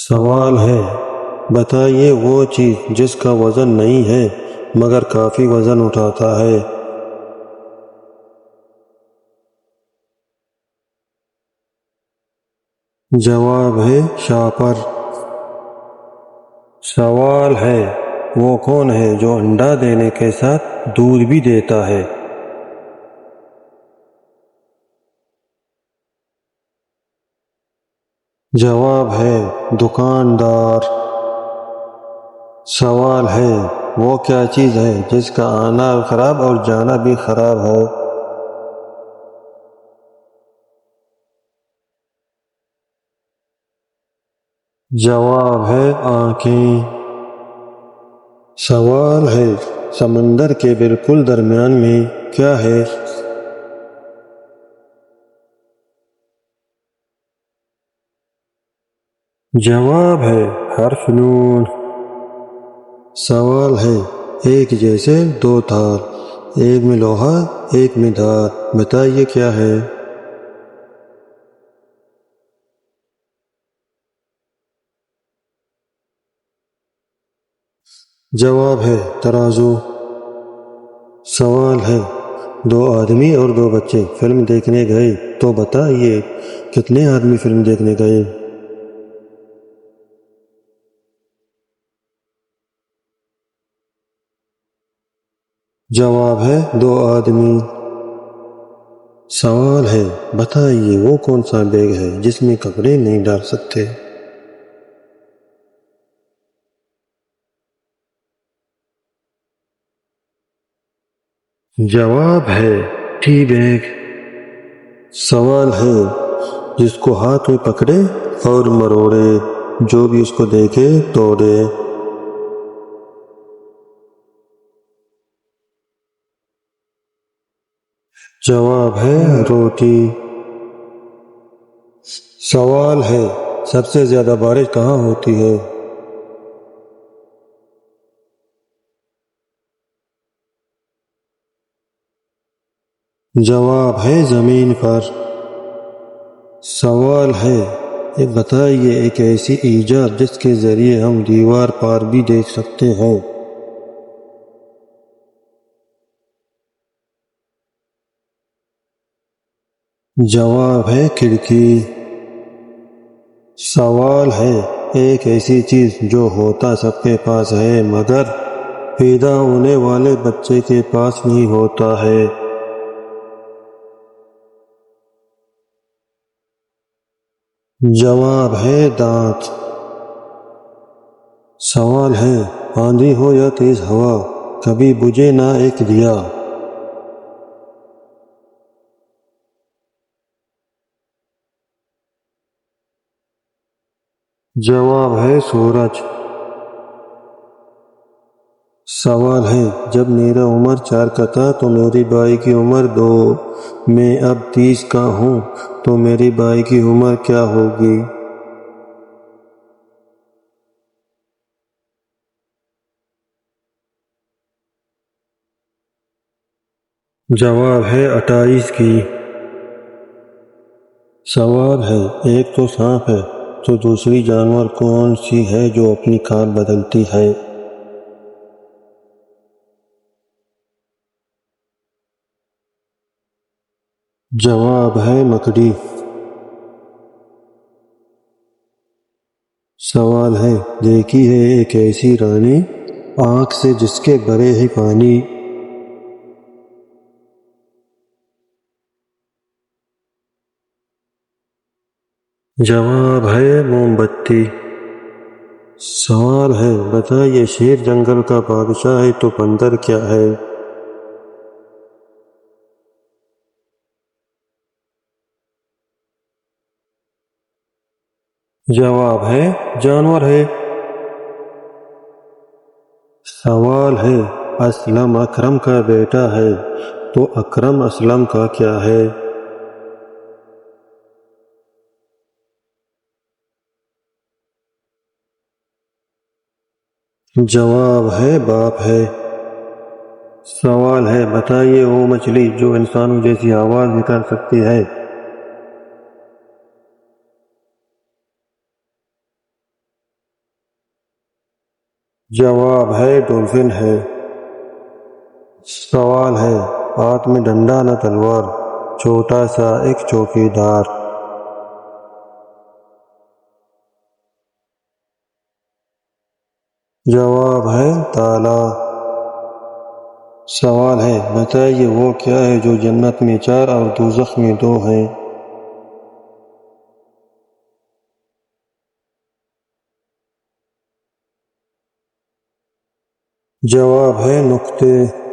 سوال ہے، بتائیے وہ چیز جس کا وزن نہیں ہے مگر کافی وزن اٹھاتا ہے۔ جواب ہے شاپر۔ سوال ہے، وہ کون ہے جو انڈا دینے کے ساتھ دودھ بھی دیتا ہے؟ جواب ہے دکاندار۔ سوال ہے، وہ کیا چیز ہے جس کا آنا خراب اور جانا بھی خراب ہو؟ جواب ہے آنکھیں۔ سوال ہے، سمندر کے بالکل درمیان میں کیا ہے؟ جواب ہے حرف نون۔ سوال ہے، ایک جیسے دو تار، ایک میں لوہا ایک میں دھار، بتائیے کیا ہے؟ جواب ہے ترازو۔ سوال ہے، دو آدمی اور دو بچے فلم دیکھنے گئے تو بتائیے کتنے آدمی فلم دیکھنے گئے؟ جواب ہے دو آدمی۔ سوال ہے، بتائیے وہ کون سا بیگ ہے جس میں کپڑے نہیں ڈال سکتے؟ جواب ہے ٹی بیگ۔ سوال ہے، جس کو ہاتھ میں پکڑے اور مروڑے، جو بھی اس کو دیکھے توڑے۔ جواب ہے روٹی۔ سوال ہے، سب سے زیادہ بارش کہاں ہوتی ہے؟ جواب ہے زمین پر۔ سوال ہے، بتائیے ایک ایسی ایجاد جس کے ذریعے ہم دیوار پار بھی دیکھ سکتے ہیں۔ جواب ہے کھڑکی۔ سوال ہے، ایک ایسی چیز جو ہوتا سب کے پاس ہے مگر پیدا ہونے والے بچے کے پاس نہیں ہوتا ہے۔ جواب ہے دانت۔ سوال ہے، آندھی ہو یا تیز ہوا کبھی بجھے نہ ایک دیا۔ جواب ہے سورج۔ سوال ہے، جب میرا عمر 4 کا تھا تو میری بائی کی عمر 2، میں اب 30 کا ہوں تو میری بائی کی عمر کیا ہوگی؟ جواب ہے 28 کی۔ سوال ہے، ایک تو سانپ ہے تو دوسری جانور کون سی ہے جو اپنی کھال بدلتی ہے؟ جواب ہے مکڑی۔ سوال ہے، دیکھی ہے ایک ایسی رانی آنکھ سے جس کے بھرے ہی پانی۔ جواب ہے موم بتی۔ سوال ہے، بتائیے شیر جنگل کا بادشاہ ہے تو بندر کیا ہے؟ جواب ہے جانور ہے۔ سوال ہے، اسلم اکرم کا بیٹا ہے تو اکرم اسلم کا کیا ہے؟ جواب ہے باپ ہے۔ سوال ہے، بتائیے وہ مچھلی جو انسانوں جیسی آواز نکال سکتی ہے؟ جواب ہے ڈولفن ہے۔ سوال ہے، ہاتھ میں ڈنڈا نہ تلوار، چھوٹا سا ایک چوکیدار۔ جواب ہے تالا۔ سوال ہے، بتائیے وہ کیا ہے جو جنت میں 4 اور دوزخ میں 2 ہے؟ جواب ہے نقطے۔